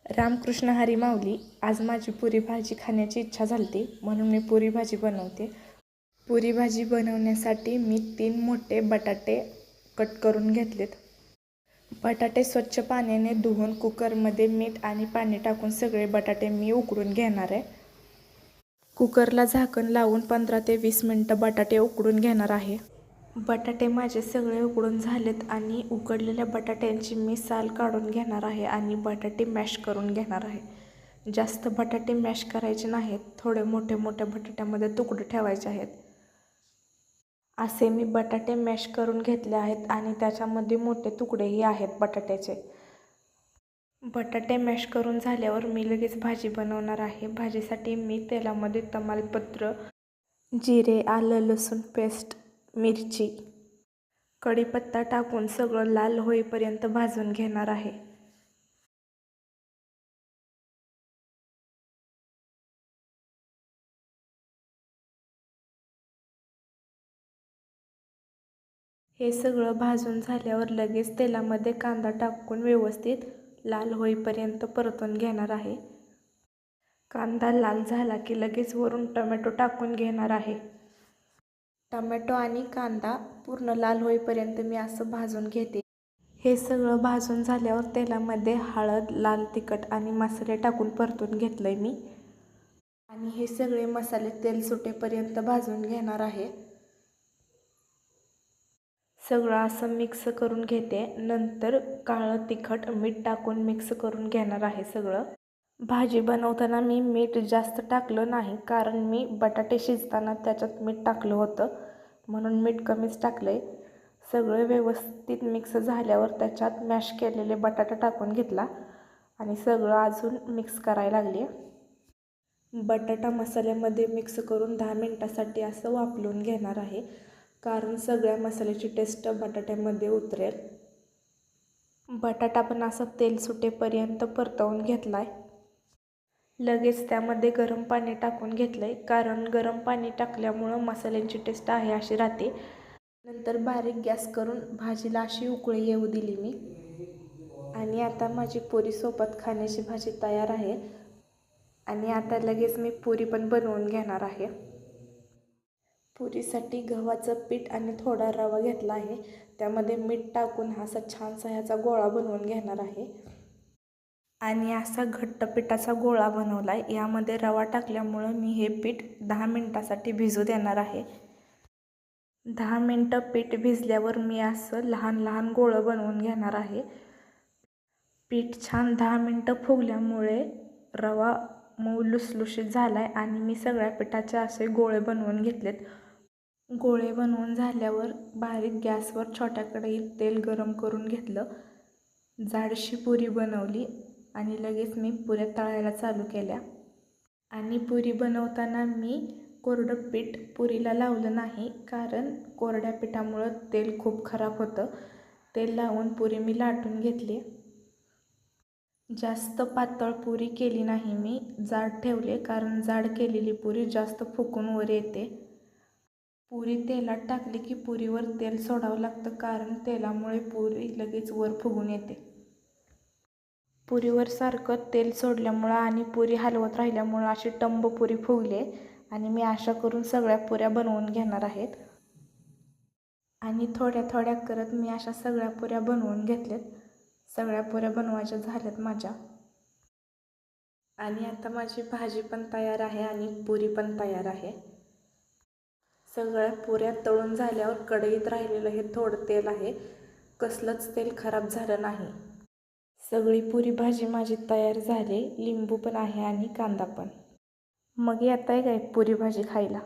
रामकृष्ण हरी माऊली. आज माझी पुरी भाजी खाण्याची इच्छा झाली म्हणून मी पुरी भाजी बनवते. पुरी भाजी बनवण्यासाठी मी 3 मोठे बटाटे कट करून घेतलेत. बटाटे स्वच्छ पाण्याने धुवून कुकरमध्ये मीठ आणि पाणी टाकून सगळे बटाटे मी उकडून घेणार आहे. कुकरला झाकण लावून 15 ते 20 मिनिटं बटाटे उकडून घेणार आहे. बटाटे माझे सगळे उकडून झालेत आणि उकडलेल्या बटाट्यांची मी साल काढून घेणार आहे आणि बटाटे मॅश करून घेणार आहे. जास्त बटाटे मॅश करायचे नाहीत, थोडे मोठे मोठ्या बटाट्यामध्ये तुकडे ठेवायचे आहेत. असे मी बटाटे मॅश करून घेतले आहेत आणि त्याच्यामध्ये मोठे तुकडेही आहेत बटाट्याचे. बटाटे मॅश करून झाल्यावर मी लगेच भाजी बनवणार आहे. भाजीसाठी मी तेलामध्ये तमालपत्र, जिरे, आलं लसूण पेस्ट, मिरची, कढीपत्ता टाकून सगळं लाल होईपर्यंत भाजून घेणार आहे. हे सगळं भाजून झाल्यावर लगेच तेलामध्ये कांदा टाकून व्यवस्थित लाल होईपर्यंत परतून घेणार आहे. कांदा लाल झाला की लगेच वरून टोमॅटो टाकून घेणार आहे. टोमॅटो आणि कांदा पूर्ण लाल होईपर्यंत मी असं भाजून घेते. हे सगळं भाजून झाल्यावर तेलामध्ये हळद, लाल तिखट आणि मसाले टाकून परतून घेतलंय मी आणि हे सगळे मसाले तेल सुटेपर्यंत भाजून घेणार आहे. सगळं असं मिक्स करून घेते. नंतर काळं तिखट, मीठ टाकून मिक्स करून घेणार आहे सगळं. भाजी बनवताना मी मीठ जास्त टाकलं नाही कारण मी बटाटे शिजताना त्याच्यात मीठ टाकलं होतं म्हणून मीठ कमीच टाकलंय. सगळं व्यवस्थित मिक्स झाल्यावर त्याच्यात मॅश केलेले बटाटा टाकून घेतला आणि सगळं अजून मिक्स करायला लागले. बटाटा मसाल्यामध्ये मिक्स करून 10 मिनिटासाठी असं वाफलून घेणार आहे कारण सगळ्या मसाल्याची टेस्ट बटाट्यामध्ये उतरेल. बटाटा पण असं तेल सुटेपर्यंत परतवून घेतलाय. लगेच त्यामध्ये गरम पाणी टाकून घेतलंय कारण गरम पाणी टाकल्यामुळं मसाल्यांची टेस्ट आहे अशी राहते. नंतर बारीक गॅस करून भाजीला अशी उकळी येऊ दिली मी आणि आता माझी पुरी सोबत खाण्याची भाजी तयार आहे. आणि आता लगेच मी पुरी पण बनवून घेणार आहे. पुरीसाठी गव्हाचं पीठ आणि थोडा रवा घेतला आहे. त्यामध्ये मीठ टाकून असा छानसा ह्याचा गोळा बनवून घेणार आहे आणि असा घट्ट पिठाचा गोळा बनवला आहे. यामध्ये रवा टाकल्यामुळं मी हे पीठ 10 मिनिटासाठी भिजू देणार आहे. 10 मिनटं पीठ भिजल्यावर मी असं लहान लहान गोळं बनवून घेणार आहे. पीठ छान 10 मिनटं फुगल्यामुळे रवा मऊ लुसलुशीत झाला आहे आणि मी सगळ्या पिठाचे असे गोळे बनवून घेतलेत. गोळे बनवून झाल्यावर बारीक गॅसवर छोट्या कढईत तेल गरम करून घेतलं. जाडशी पुरी बनवली आणि लगेच मी पुऱ्या तळायला चालू केल्या. आणि पुरी बनवताना मी कोरडं पीठ पुरीला लावलं नाही कारण कोरड्या पिठामुळं तेल खूप खराब होतं. तेल लावून पुरी मी लाटून घेतली. जास्त पातळ पुरी केली नाही मी, जाड ठेवले कारण जाड केलेली पुरी जास्त फुगून वर येते. पुरी तेलात टाकली की पुरीवर तेल सोडावं लागतं कारण तेलामुळे पुरी लगेच वर फुगून येते. पुरीवर सारखं तेल सोडल्यामुळं आणि पुरी हलवत राहिल्यामुळं अशी टम्म पुरी फुगली आणि मी अशा करून सगळ्या पुऱ्या बनवून घेणार आहेत. आणि थोड्या थोड्या करत मी अशा सगळ्या पुऱ्या बनवून घेतल्यात. सगळ्या पुऱ्या बनवायच्या झाल्यात माझ्या. आणि आता माझी भाजी पण तयार आहे आणि पुरी पण तयार आहे. सगळ्या पुऱ्या तळून झाल्यावर कढईत राहिलेलं हे थोडं तेल आहे, कसलंच तेल खराब झालं नाही. सगळी पुरी भाजी माझी तयार झाली. लिंबू पण आहे आणि कांदा पण. मग येताय काय पुरी भाजी खायला?